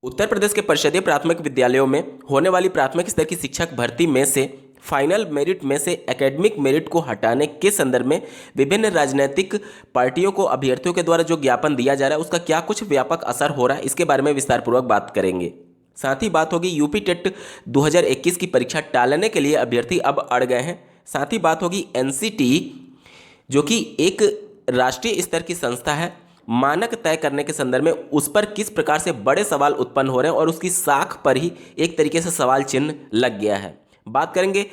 उत्तर प्रदेश के परिषदीय प्राथमिक विद्यालयों में होने वाली प्राथमिक स्तर की शिक्षक भर्ती में से फाइनल मेरिट में से एकेडमिक मेरिट को हटाने के संदर्भ में विभिन्न राजनीतिक पार्टियों को अभ्यर्थियों के द्वारा जो ज्ञापन दिया जा रहा है उसका क्या कुछ व्यापक असर हो रहा है, इसके बारे में विस्तारपूर्वक बात करेंगे। साथ ही बात होगी यूपी टेट 2021 की परीक्षा टालने के लिए अभ्यर्थी अब अड़ गए हैं। साथ ही बात होगी एनसीटी जो कि एक राष्ट्रीय स्तर की संस्था है, मानक तय करने के संदर्भ में उस पर किस प्रकार से बड़े सवाल उत्पन्न हो रहे हैं और उसकी साख पर ही एक तरीके से सवाल चिन्ह लग गया है। बात करेंगे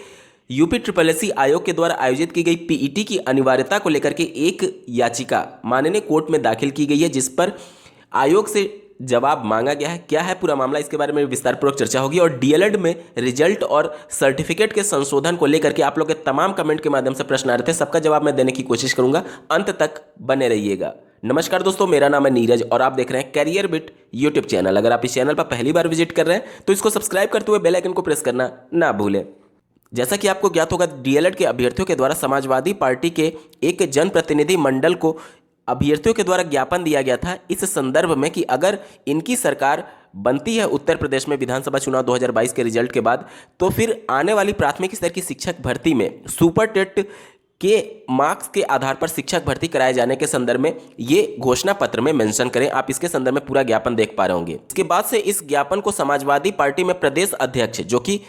यूपी SSSC आयोग के द्वारा आयोजित की गई पीईटी की अनिवार्यता को लेकर के एक याचिका माननीय कोर्ट में दाखिल की गई है, जिस पर आयोग से जवाब मांगा गया है। क्या है पूरा मामला, इसके बारे में विस्तारपूर्वक चर्चा होगी। और डीएलएड में रिजल्ट और सर्टिफिकेट के संशोधन को लेकर के आप लोग के तमाम कमेंट के माध्यम से प्रश्न आ रहे थे, सबका जवाब मैं देने की कोशिश करूंगा। अंत तक बने रहिएगा। नमस्कार दोस्तों, मेरा नाम है नीरज और आप देख रहे हैं कैरियर बिट यूट्यूब चैनल। अगर आप इस चैनल पर पहली बार विजिट कर रहे हैं तो इसको सब्सक्राइब करते हुए बेल आइकन को प्रेस करना ना भूलें। जैसा कि आपको ज्ञात होगा, डीएलएड के अभ्यर्थियों के द्वारा समाजवादी पार्टी के एक जनप्रतिनिधि मंडल को अभ्यर्थियों के द्वारा ज्ञापन दिया गया था इस संदर्भ में कि अगर इनकी सरकार बनती है उत्तर प्रदेश में विधानसभा चुनाव 2022 के रिजल्ट के बाद, तो फिर आने वाली प्राथमिक स्तर की शिक्षक भर्ती में सुपर टेट के मार्क्स के आधार पर शिक्षक भर्ती कराए जाने के संदर्भ में ये घोषणा पत्र में मेंशन करें। आप इसके संदर्भ में पूरा ज्ञापन देख पा रहे होंगे। इसके बाद से इस ज्ञापन को समाजवादी पार्टी में प्रदेश अध्यक्ष जो कि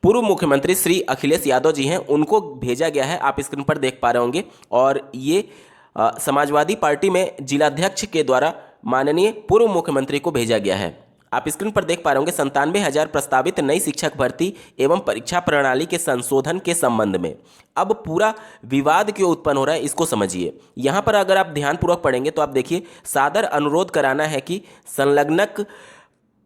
पूर्व मुख्यमंत्री श्री अखिलेश यादव जी हैं, उनको भेजा गया है। आप स्क्रीन पर देख पा रहे होंगे। और ये समाजवादी पार्टी में जिलाध्यक्ष के द्वारा माननीय पूर्व मुख्यमंत्री को भेजा गया है। आप स्क्रीन पर देख पा रहे होंगे 97,000 प्रस्तावित नई शिक्षक भर्ती एवं परीक्षा प्रणाली के संशोधन के संबंध में अब पूरा विवाद क्यों उत्पन्न हो रहा है, इसको समझिए। यहाँ पर अगर आप ध्यानपूर्वक पढ़ेंगे तो आप देखिए, सादर अनुरोध कराना है कि संलग्नक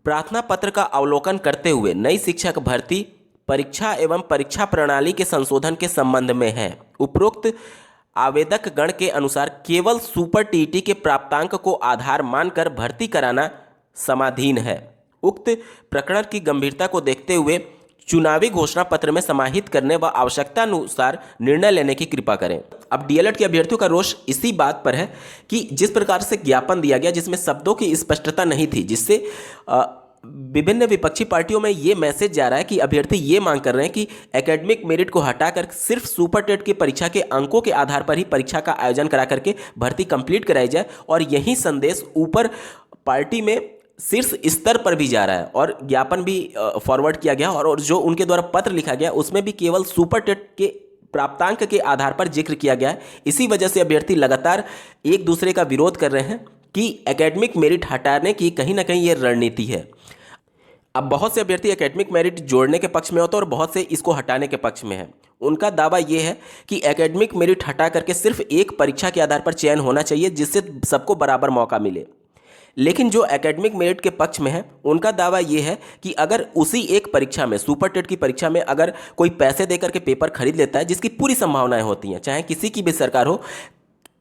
प्रार्थना पत्र का अवलोकन करते हुए नई शिक्षक भर्ती परीक्षा एवं परीक्षा प्रणाली के संशोधन के संबंध में है। उपरोक्त आवेदक गण के अनुसार केवल सुपर टीईटी के प्राप्तांक को आधार मानकर भर्ती कराना समाधीन है। उक्त प्रकरण की गंभीरता को देखते हुए चुनावी घोषणा पत्र में समाहित करने व आवश्यकता अनुसार निर्णय लेने की कृपा करें। अब डीएलएड के अभ्यर्थियों का रोष इसी बात पर है कि जिस प्रकार से ज्ञापन दिया गया जिसमें शब्दों की स्पष्टता नहीं थी, जिससे विभिन्न विपक्षी पार्टियों में ये मैसेज जा रहा है कि अभ्यर्थी ये मांग कर रहे हैं कि एकेडमिक मेरिट को हटाकर सिर्फ सुपर टेट की परीक्षा के अंकों के आधार पर ही परीक्षा का आयोजन करा करके भर्ती कंप्लीट कराई जाए। और यही संदेश ऊपर पार्टी में शीर्ष स्तर पर भी जा रहा है और ज्ञापन भी फॉरवर्ड किया गया और जो उनके द्वारा पत्र लिखा गया उसमें भी केवल सुपर टेट के प्राप्तांक के आधार पर जिक्र किया गया है। इसी वजह से अभ्यर्थी लगातार एक दूसरे का विरोध कर रहे हैं कि एकेडमिक मेरिट हटाने की कहीं ना कहीं ये रणनीति है। अब बहुत से अभ्यर्थी एकेडमिक मेरिट जोड़ने के पक्ष में होते हैं और बहुत से इसको हटाने के पक्ष में है। उनका दावा यह है कि एकेडमिक मेरिट हटा करके सिर्फ एक परीक्षा के आधार पर चयन होना चाहिए, जिससे सबको बराबर मौका मिले। लेकिन जो एकेडमिक मेरिट के पक्ष में है उनका दावा यह है कि अगर उसी एक परीक्षा में सुपर टेट की परीक्षा में अगर कोई पैसे देकर के पेपर खरीद लेता है, जिसकी पूरी संभावनाएं होती हैं, चाहे किसी की भी सरकार हो,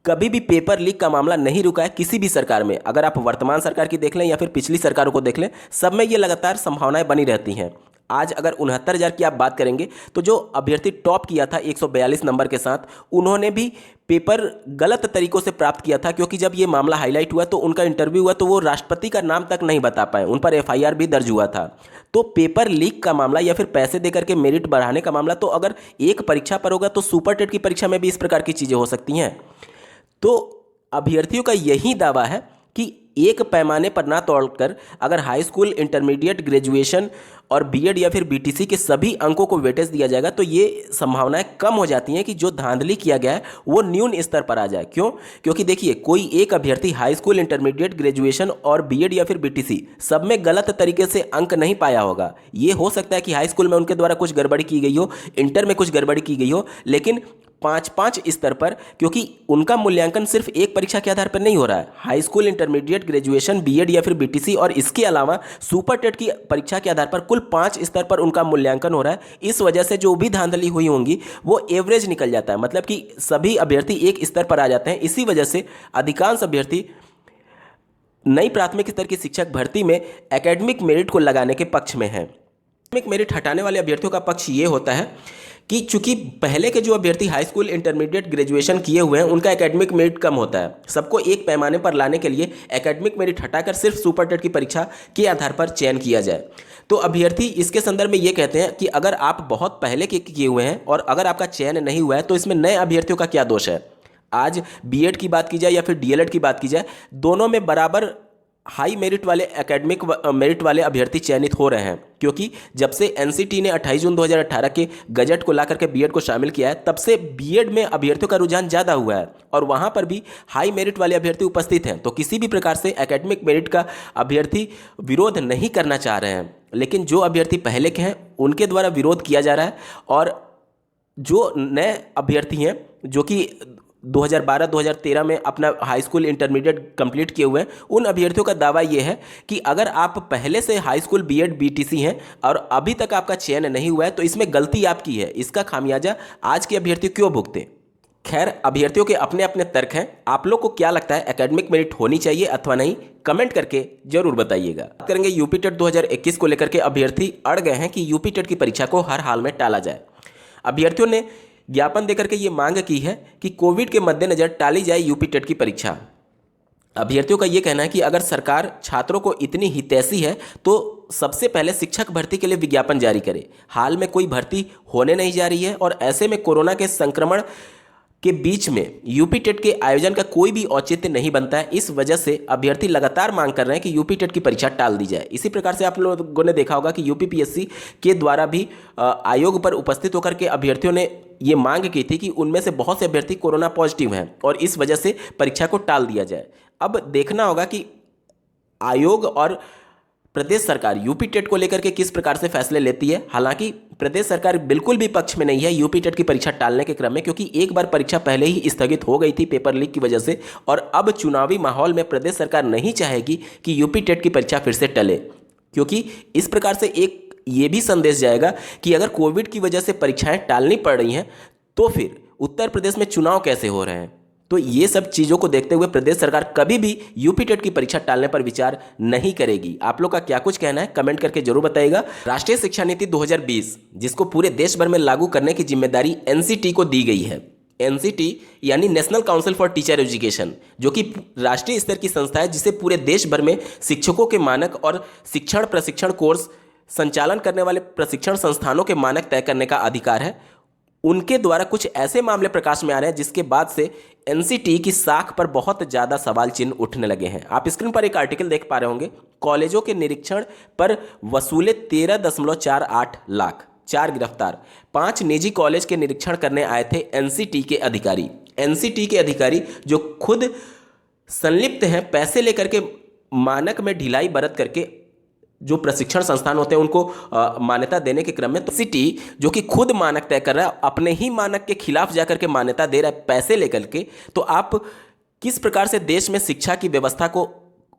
कभी भी पेपर लीक का मामला नहीं रुका है किसी भी सरकार में। अगर आप वर्तमान सरकार की देख लें या फिर पिछली सरकारों को देख लें, सब में ये लगातार संभावनाएं बनी रहती हैं। आज अगर 69,000 की आप बात करेंगे तो जो अभ्यर्थी टॉप किया था 142 नंबर के साथ, उन्होंने भी पेपर गलत तरीकों से प्राप्त किया था, क्योंकि जब ये मामला हाईलाइट हुआ तो उनका इंटरव्यू हुआ तो वो राष्ट्रपति का नाम तक नहीं बता पाए, उन पर एफआईआर भी दर्ज हुआ था। तो पेपर लीक का मामला या फिर पैसे देकर के मेरिट बढ़ाने का मामला तो अगर एक परीक्षा पर होगा तो सुपर टेट की परीक्षा में भी इस प्रकार की चीज़ें हो सकती हैं। तो अभ्यर्थियों का यही दावा है कि एक पैमाने पर ना तोड़कर अगर हाई स्कूल, इंटरमीडिएट, ग्रेजुएशन और बीएड या फिर बीटीसी के सभी अंकों को वेटेज दिया जाएगा तो ये संभावनाएं कम हो जाती हैं कि जो धांधली किया गया है वो न्यून स्तर पर आ जाए। क्यों? क्योंकि देखिए, कोई एक अभ्यर्थी हाई स्कूल, इंटरमीडिएट, ग्रेजुएशन और बीएड या फिर बीटीसी सब में गलत तरीके से अंक नहीं पाया होगा। ये हो सकता है कि हाई स्कूल में उनके द्वारा कुछ गड़बड़ी की गई हो, इंटर में कुछ गड़बड़ी की गई हो, लेकिन 5-5 स्तर पर, क्योंकि उनका मूल्यांकन सिर्फ एक परीक्षा के आधार पर नहीं हो रहा है। High school, intermediate, graduation, BEd या फिर बीटीसी और इसके अलावा सुपर टेट की परीक्षा के आधार पर कुल 5 स्तर पर उनका मूल्यांकन हो रहा है। इस वजह से जो भी धांधली हुई होंगी वो एवरेज निकल जाता है, मतलब कि सभी अभ्यर्थी एक स्तर पर आ जाते हैं। इसी वजह से अधिकांश अभ्यर्थी नई प्राथमिक स्तर की शिक्षक भर्ती में एकेडमिक मेरिट को लगाने के पक्ष में है। एकेडमिक मेरिट हटाने वाले अभ्यर्थियों का पक्ष ये होता है कि चूंकि पहले के जो अभ्यर्थी हाई स्कूल, इंटरमीडिएट, ग्रेजुएशन किए हुए हैं उनका एकेडमिक मेरिट कम होता है। सबको एक पैमाने पर लाने के लिए एकेडमिक मेरिट हटाकर सिर्फ सुपर टेट की परीक्षा के आधार पर चयन किया जाए। तो अभ्यर्थी इसके संदर्भ में ये कहते हैं कि अगर आप बहुत पहले के किए हुए हैं और अगर आपका चयन नहीं हुआ है तो इसमें नए अभ्यर्थियों का क्या दोष है। आज बीएड की बात की जाए या फिर डीएलएड की बात की जाए, दोनों में बराबर हाई मेरिट वाले एकेडमिक मेरिट वाले अभ्यर्थी चयनित हो रहे हैं, क्योंकि जब से एनसीटी ने 28 जून 2018 के गजट को लाकर के बीएड को शामिल किया है, तब से बीएड में अभ्यर्थियों का रुझान ज़्यादा हुआ है और वहाँ पर भी हाई मेरिट वाले अभ्यर्थी उपस्थित हैं। तो किसी भी प्रकार से एकेडमिक मेरिट का अभ्यर्थी विरोध नहीं करना चाह रहे हैं, लेकिन जो अभ्यर्थी पहले के हैं उनके द्वारा विरोध किया जा रहा है। और जो नए अभ्यर्थी हैं जो कि 2012-2013 में अपना हाई स्कूल, इंटरमीडिएट कंप्लीट किए हुए हैं, उन अभ्यर्थियों का दावा ये है कि अगर आप पहले से हाई स्कूल, बीएड, बीटीसी हैं और अभी तक आपका चयन नहीं हुआ है तो इसमें गलती आपकी है। इसका खामियाजा आज के अभ्यर्थी क्यों भुगते। खैर, अभ्यर्थियों के अपने अपने तर्क हैं। आप लोग को क्या लगता है, एकेडमिक मेरिट होनी चाहिए अथवा नहीं? कमेंट करके जरूर बताइएगा। बात करेंगे यूपी टेट 2021 को लेकर के। अभ्यर्थी अड़ गए हैं कि यूपी टेट की परीक्षा को हर हाल में टाला जाए। अभ्यर्थियों ने ज्ञापन देकर के ये मांग की है कि कोविड के मद्देनजर टाली जाए यूपी टेट की परीक्षा। अभ्यर्थियों का ये कहना है कि अगर सरकार छात्रों को इतनी हितैषी है तो सबसे पहले शिक्षक भर्ती के लिए विज्ञापन जारी करे। हाल में कोई भर्ती होने नहीं जा रही है और ऐसे में कोरोना के संक्रमण के बीच में यूपी टेट के आयोजन का कोई भी औचित्य नहीं बनता है। इस वजह से अभ्यर्थी लगातार मांग कर रहे हैं कि यूपी टेट की परीक्षा टाल दी जाए। इसी प्रकार से आप लोगों ने देखा होगा कि यूपीपीएससी के द्वारा भी आयोग पर उपस्थित होकर के अभ्यर्थियों ने ये मांग की थी कि उनमें से बहुत से अभ्यर्थी कोरोना पॉजिटिव हैं और इस वजह से परीक्षा को टाल दिया जाए। अब देखना होगा कि आयोग और प्रदेश सरकार यूपी टेट को लेकर के किस प्रकार से फैसले लेती है। हालांकि प्रदेश सरकार बिल्कुल भी पक्ष में नहीं है यूपी टेट की परीक्षा टालने के क्रम में, क्योंकि एक बार परीक्षा पहले ही स्थगित हो गई थी पेपर लीक की वजह से और अब चुनावी माहौल में प्रदेश सरकार नहीं चाहेगी कि यूपी टेट की परीक्षा फिर से टले, क्योंकि इस प्रकार से एक ये भी संदेश जाएगा कि अगर कोविड की वजह से परीक्षाएं टालनी पड़ रही हैं तो फिर उत्तर प्रदेश में चुनाव कैसे हो रहे हैं। तो ये सब चीज़ों को देखते हुए प्रदेश सरकार कभी भी यूपी टेट की परीक्षा टालने पर विचार नहीं करेगी। आप लोग का क्या कुछ कहना है, कमेंट करके जरूर बताइएगा। राष्ट्रीय शिक्षा नीति 2020 जिसको पूरे देश भर में लागू करने की जिम्मेदारी एनसीटी को दी गई है। एनसीटी यानी national council for teacher education, जो कि राष्ट्रीय स्तर की संस्था है जिसे पूरे देश भर में शिक्षकों के मानक और शिक्षण प्रशिक्षण कोर्स संचालन करने वाले प्रशिक्षण संस्थानों के मानक तय करने का अधिकार है। उनके द्वारा कुछ ऐसे मामले प्रकाश में आ रहे हैं जिसके बाद से एनसीटी की साख पर बहुत ज़्यादा सवाल चिन्ह उठने लगे हैं। आप स्क्रीन पर एक आर्टिकल देख पा रहे होंगे, कॉलेजों के निरीक्षण पर वसूले 13.48 लाख, 4 गिरफ्तार। 5 निजी कॉलेज के निरीक्षण करने आए थे एनसीटी के अधिकारी। एनसीटी के अधिकारी जो खुद संलिप्त हैं पैसे लेकर के मानक में ढिलाई बरत करके जो प्रशिक्षण संस्थान होते हैं उनको मान्यता देने के क्रम में, तो सिटी जो कि खुद मानक तय कर रहा है अपने ही मानक के खिलाफ जाकर के मान्यता दे रहा है पैसे लेकर के, तो आप किस प्रकार से देश में शिक्षा की व्यवस्था को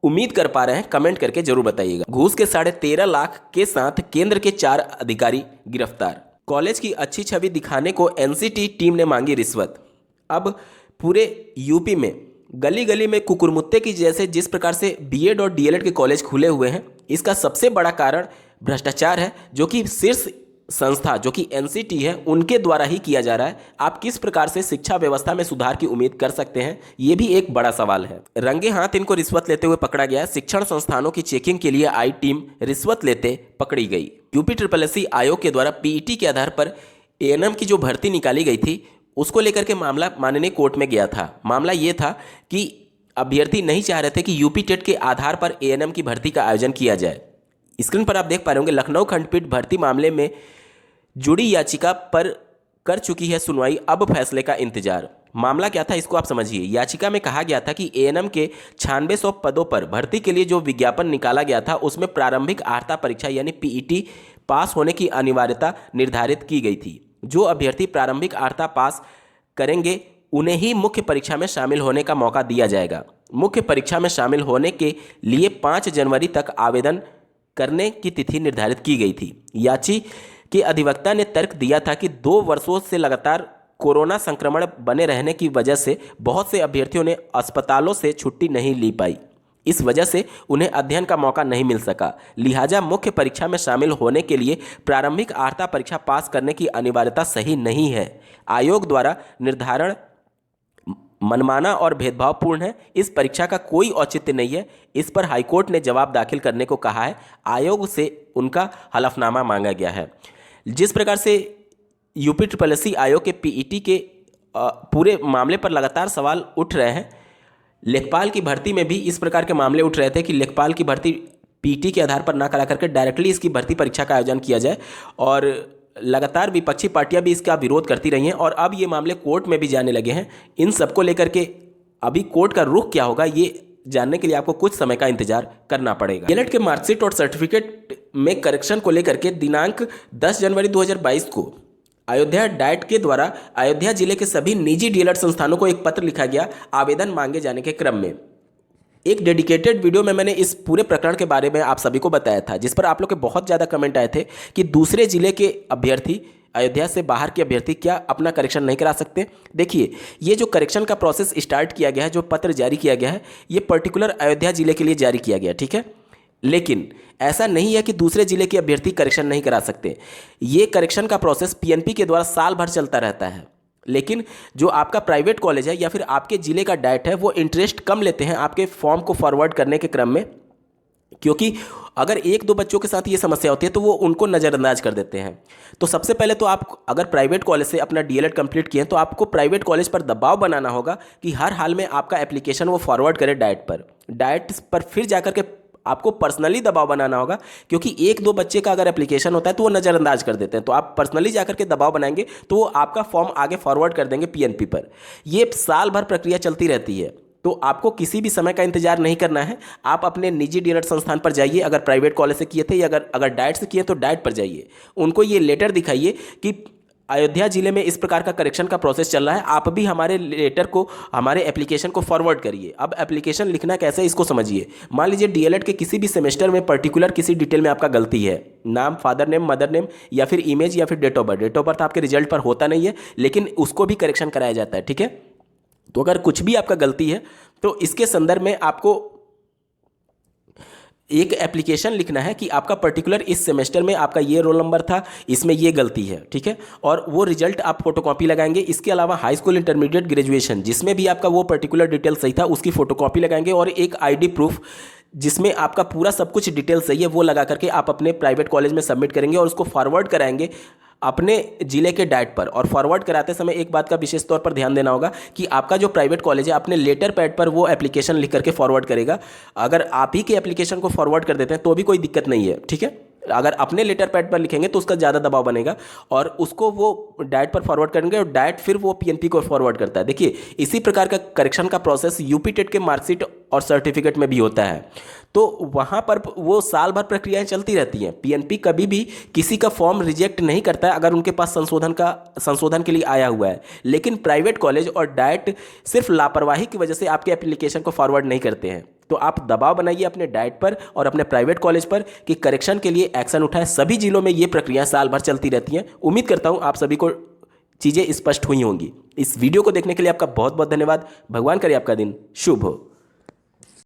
उम्मीद कर पा रहे हैं, कमेंट करके जरूर बताइएगा। घूस के 13.5 लाख के साथ केंद्र के 4 अधिकारी गिरफ्तार। कॉलेज की अच्छी छवि दिखाने को एनसीटी टीम ने मांगी रिश्वत। अब पूरे यूपी में गली गली में कुकुरमुत्ते की जैसे जिस प्रकार से बीएड और डीएलएड के कॉलेज खुले हुए हैं, इसका सबसे बड़ा कारण भ्रष्टाचार है, जो कि शीर्ष संस्था जो कि एनसीटी है उनके द्वारा ही किया जा रहा है। आप किस प्रकार से शिक्षा व्यवस्था में सुधार की उम्मीद कर सकते हैं, ये भी एक बड़ा सवाल है। रंगे हाथ इनको रिश्वत लेते हुए पकड़ा गया। शिक्षण संस्थानों की चेकिंग के लिए आई टीम रिश्वत लेते पकड़ी गई। यूपीएससी आयोग के द्वारा पीईटी के आधार पर एएनएम की जो भर्ती निकाली गई थी उसको लेकर के मामला माननीय कोर्ट में गया था। मामला ये था कि अभ्यर्थी नहीं चाह रहे थे कि यूपी टेट के आधार पर एएनएम की भर्ती का आयोजन किया जाए। स्क्रीन पर आप देख पा रहे होंगे, लखनऊ खंडपीठ भर्ती मामले में जुड़ी याचिका पर कर चुकी है सुनवाई, अब फैसले का इंतजार। मामला क्या था इसको आप समझिए। याचिका में कहा गया था कि एएनएम के 9600 पदों पर भर्ती के लिए जो विज्ञापन निकाला गया था उसमें प्रारंभिक अर्हता परीक्षा यानी पीईटी पास होने की अनिवार्यता निर्धारित की गई थी। जो अभ्यर्थी प्रारंभिक अर्हता पास करेंगे उन्हें ही मुख्य परीक्षा में शामिल होने का मौका दिया जाएगा। मुख्य परीक्षा में शामिल होने के लिए 5 जनवरी तक आवेदन करने की तिथि निर्धारित की गई थी। याची के अधिवक्ता ने तर्क दिया था कि 2 वर्षों से लगातार कोरोना संक्रमण बने रहने की वजह से बहुत से अभ्यर्थियों ने अस्पतालों से छुट्टी नहीं ली पाई। इस वजह से उन्हें अध्ययन का मौका नहीं मिल सका। लिहाजा मुख्य परीक्षा में शामिल होने के लिए प्रारंभिक अर्हता परीक्षा पास करने की अनिवार्यता सही नहीं है। आयोग द्वारा निर्धारण मनमाना और भेदभावपूर्ण है। इस परीक्षा का कोई औचित्य नहीं है। इस पर हाईकोर्ट ने जवाब दाखिल करने को कहा है। आयोग से उनका हलफनामा मांगा गया है। जिस प्रकार से यूपी आयोग के पीईटी के पूरे मामले पर लगातार सवाल उठ रहे हैं, लेखपाल की भर्ती में भी इस प्रकार के मामले उठ रहे थे कि लेखपाल की भर्ती पीटी के आधार पर ना करा करके डायरेक्टली इसकी भर्ती परीक्षा का आयोजन किया जाए, और लगातार विपक्षी पार्टियां भी इसका विरोध करती रही हैं और अब ये मामले कोर्ट में भी जाने लगे हैं। इन सबको लेकर के अभी कोर्ट का रुख क्या होगा ये जानने के लिए आपको कुछ समय का इंतजार करना पड़ेगा। डीएलएड के मार्कशीट और सर्टिफिकेट में करेक्शन को लेकर के दिनांक 10 जनवरी 2022 को अयोध्या डाइट के द्वारा अयोध्या जिले के सभी निजी डीएलएड संस्थानों को एक पत्र लिखा गया आवेदन मांगे जाने के क्रम में। एक डेडिकेटेड वीडियो में मैंने इस पूरे प्रकरण के बारे में आप सभी को बताया था, जिस पर आप लोग के बहुत ज़्यादा कमेंट आए थे कि दूसरे जिले के अभ्यर्थी, अयोध्या से बाहर के अभ्यर्थी क्या अपना करेक्शन नहीं करा सकते। देखिए, ये जो करेक्शन का प्रोसेस स्टार्ट किया गया है, जो पत्र जारी किया गया है, ये पर्टिकुलर अयोध्या जिले के लिए जारी किया गया, ठीक है। लेकिन ऐसा नहीं है कि दूसरे जिले के अभ्यर्थी करेक्शन नहीं करा सकते। ये करेक्शन का प्रोसेस पीएनपी के द्वारा साल भर चलता रहता है। लेकिन जो आपका प्राइवेट कॉलेज है या फिर आपके ज़िले का डाइट है, वो इंटरेस्ट कम लेते हैं आपके फॉर्म को फॉरवर्ड करने के क्रम में, क्योंकि अगर एक दो बच्चों के साथ ये समस्या होती है तो वो उनको नज़रअंदाज कर देते हैं। तो सबसे पहले तो आप अगर प्राइवेट कॉलेज से अपना डीएलएड कंप्लीट किए हैं तो आपको प्राइवेट कॉलेज पर दबाव बनाना होगा कि हर हाल में आपका एप्लीकेशन वो फॉरवर्ड करे डाइट पर फिर जाकर के आपको पर्सनली दबाव बनाना होगा, क्योंकि एक दो बच्चे का अगर एप्लीकेशन होता है तो वो नज़रअंदाज कर देते हैं। तो आप पर्सनली जाकर के दबाव बनाएंगे तो वो आपका फॉर्म आगे फॉरवर्ड कर देंगे पीएनपी पर। ये साल भर प्रक्रिया चलती रहती है, तो आपको किसी भी समय का इंतजार नहीं करना है। आप अपने निजी डीएलएड संस्थान पर जाइए, अगर प्राइवेट कॉलेज से किए थे या अगर डाइट से किए तो डाइट पर जाइए, उनको ये लेटर दिखाइए कि अयोध्या जिले में इस प्रकार का करेक्शन का प्रोसेस चल रहा है, आप भी हमारे लेटर को, हमारे एप्लीकेशन को फॉरवर्ड करिए। अब एप्लीकेशन लिखना कैसे इसको समझिए। मान लीजिए डीएलएड के किसी भी सेमेस्टर में पर्टिकुलर किसी डिटेल में आपका गलती है, नाम, फादर नेम, मदर नेम या फिर इमेज या फिर date of birth. Date of birth आपके रिजल्ट पर होता नहीं है, लेकिन उसको भी करेक्शन कराया जाता है, ठीक है। तो अगर कुछ भी आपका गलती है तो इसके संदर्भ में आपको एक एप्लीकेशन लिखना है कि आपका पर्टिकुलर इस सेमेस्टर में आपका ये रोल नंबर था, इसमें ये गलती है, ठीक है। और वो रिजल्ट आप फोटोकॉपी लगाएंगे। इसके अलावा हाई स्कूल, इंटरमीडिएट, ग्रेजुएशन जिसमें भी आपका वो पर्टिकुलर डिटेल सही था उसकी फोटोकॉपी लगाएंगे, और एक आईडी प्रूफ जिसमें आपका पूरा सब कुछ डिटेल सही है वो लगा करके आप अपने प्राइवेट कॉलेज में सबमिट करेंगे और उसको फॉरवर्ड कराएंगे अपने ज़िले के डाइट पर। और फॉरवर्ड कराते समय एक बात का विशेष तौर पर ध्यान देना होगा कि आपका जो प्राइवेट कॉलेज है अपने लेटर पैड पर वो एप्लीकेशन लिख करके फॉरवर्ड करेगा। अगर आप ही के एप्लीकेशन को फॉरवर्ड कर देते हैं तो भी कोई दिक्कत नहीं है, ठीक है। अगर अपने लेटर पैड पर लिखेंगे तो उसका ज़्यादा दबाव बनेगा और उसको वो डाइट पर फॉरवर्ड करेंगे और डाइट फिर वो पीएनपी को फॉरवर्ड करता है। देखिए, इसी प्रकार का करेक्शन का प्रोसेस यूपी टेट के मार्कशीट और सर्टिफिकेट में भी होता है। तो वहाँ पर वो साल भर प्रक्रियाएं चलती रहती हैं। पीएनपी कभी भी किसी का फॉर्म रिजेक्ट नहीं करता है अगर उनके पास संशोधन के लिए आया हुआ है। लेकिन प्राइवेट कॉलेज और डाइट सिर्फ लापरवाही की वजह से आपके एप्लीकेशन को फॉरवर्ड नहीं करते हैं। तो आप दबाव बनाइए अपने डाइट पर और अपने प्राइवेट कॉलेज पर कि करेक्शन के लिए एक्शन उठाएं। सभी जिलों में ये प्रक्रिया साल भर चलती रहती हैं। उम्मीद करता हूँ आप सभी को चीज़ें स्पष्ट हुई होंगी। इस वीडियो को देखने के लिए आपका बहुत बहुत धन्यवाद। भगवान करे आपका दिन शुभ हो।